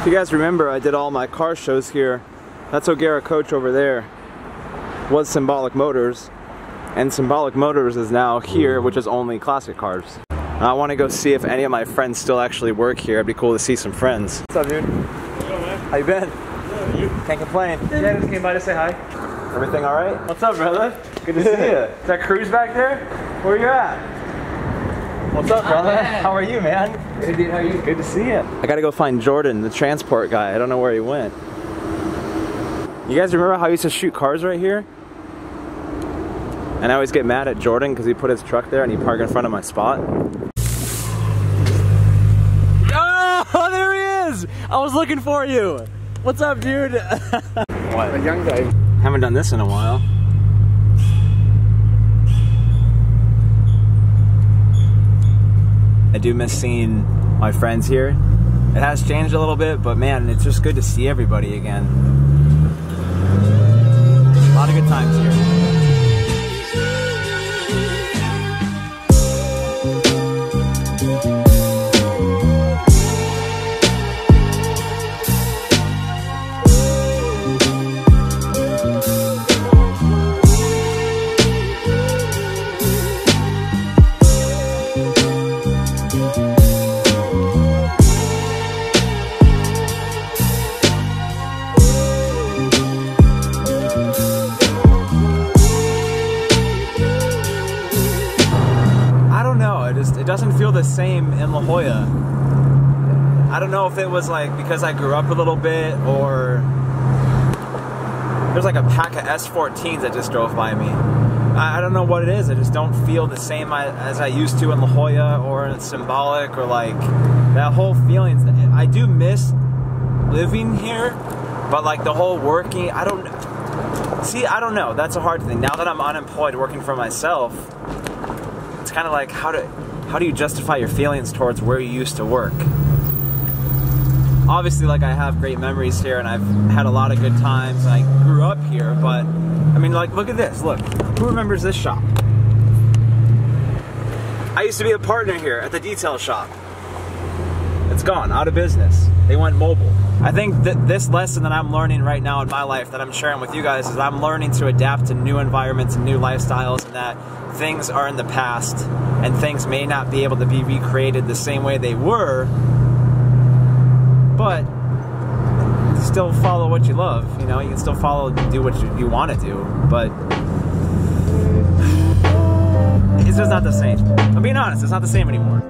If you guys remember, I did all my car shows here. That's O'Gara Coach over there was Symbolic Motors, and Symbolic Motors is now here, which is only classic cars. I want to go see if any of my friends still actually work here. It'd be cool to see some friends. What's up, dude? Hello, man. How you been? Good, you? Can't complain. Yeah, I just came by to say hi. Everything all right? What's up, brother? Good to see you. Is that Cruz back there? Where you at? What's up, brother? Man. How are you, man? Good, dude. How are you? Good to see you. I gotta go find Jordan, the transport guy. I don't know where he went. You guys remember how I used to shoot cars right here? And I always get mad at Jordan because he put his truck there and he parked in front of my spot. Oh, there he is! I was looking for you! What's up, dude? What? A young guy. Haven't done this in a while. I do miss seeing my friends here. It has changed a little bit, but man, it's just good to see everybody again. A lot of good times here. It doesn't feel the same in La Jolla. I don't know if it was like because I grew up a little bit, or there's like a pack of S14s that just drove by me. I don't know what it is. I just don't feel the same as I used to in La Jolla or in Symbolic, or like that whole feeling. I do miss living here, but like the whole working, I don't know. That's a hard thing. Now that I'm unemployed working for myself, it's kind of like how do you justify your feelings towards where you used to work? Obviously, like, I have great memories here and I've had a lot of good times and I grew up here, but I mean, like, look at this. Look, who remembers this shop? I used to be a partner here at the detail shop. It's gone, out of business. They went mobile. I think that this lesson that I'm learning right now in my life that I'm sharing with you guys is I'm learning to adapt to new environments and new lifestyles, and that things are in the past and things may not be able to be recreated the same way they were, but still follow what you love. You know, you can still do what you want to do, but it's just not the same. I'm being honest, it's not the same anymore.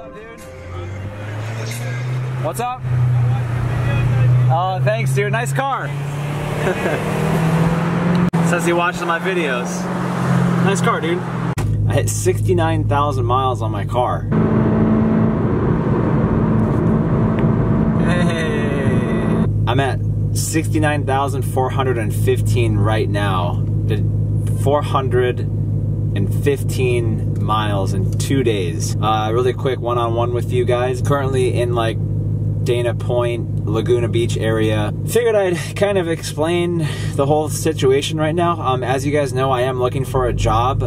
up, dude? What's up? Oh, thanks, dude. Nice car. Says he watches my videos. Nice car, dude. I hit 69,000 miles on my car. Hey. I'm at 69,415 right now. Did 415 miles in 2 days. Really quick one-on-one with you guys. Currently in like Dana Point, Laguna Beach area. Figured I'd kind of explain the whole situation right now. As you guys know, I am looking for a job.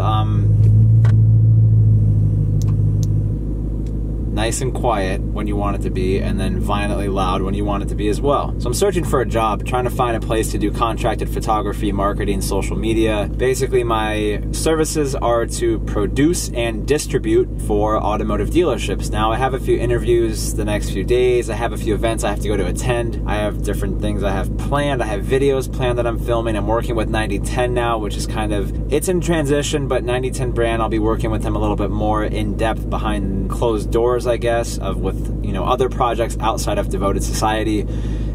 Nice and quiet when you want it to be, and then violently loud when you want it to be as well. So I'm searching for a job, trying to find a place to do contracted photography, marketing, social media. Basically, my services are to produce and distribute for automotive dealerships. Now, I have a few interviews the next few days. I have a few events I have to go to attend. I have different things I have planned. I have videos planned that I'm filming. I'm working with 9010 now, which is kind of, it's in transition, but 9010 brand, I'll be working with them a little bit more in depth behind closed doors, I guess, with, you know, other projects outside of Devoted Society.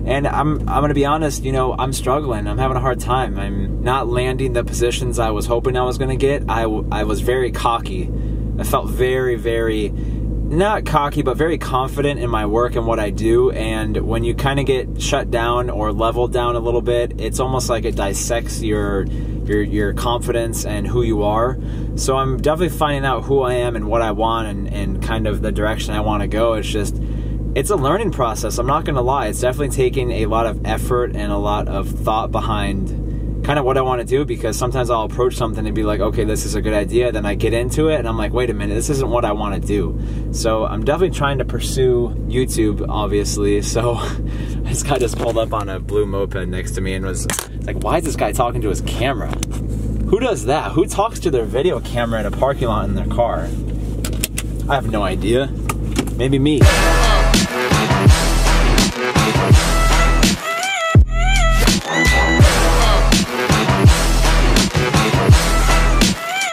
And I'm gonna be honest, you know, I'm struggling. I'm having a hard time. I'm not landing the positions I was hoping I was gonna get. I was very cocky. I felt very, very, not cocky, but very confident in my work and what I do. And when you kind of get shut down or leveled down a little bit, it's almost like it dissects your confidence and who you are. So I'm definitely finding out who I am and what I want and kind of the direction I want to go. It's just, it's a learning process. I'm not going to lie. It's definitely taking a lot of effort and a lot of thought behind kind of what I want to do, because sometimes I'll approach something and be like, okay, this is a good idea. Then I get into it and I'm like, wait a minute, this isn't what I want to do. So I'm definitely trying to pursue YouTube, obviously. So this guy just pulled up on a blue moped next to me and was like, why is this guy talking to his camera? Who does that? Who talks to their video camera in a parking lot in their car? I have no idea. Maybe me.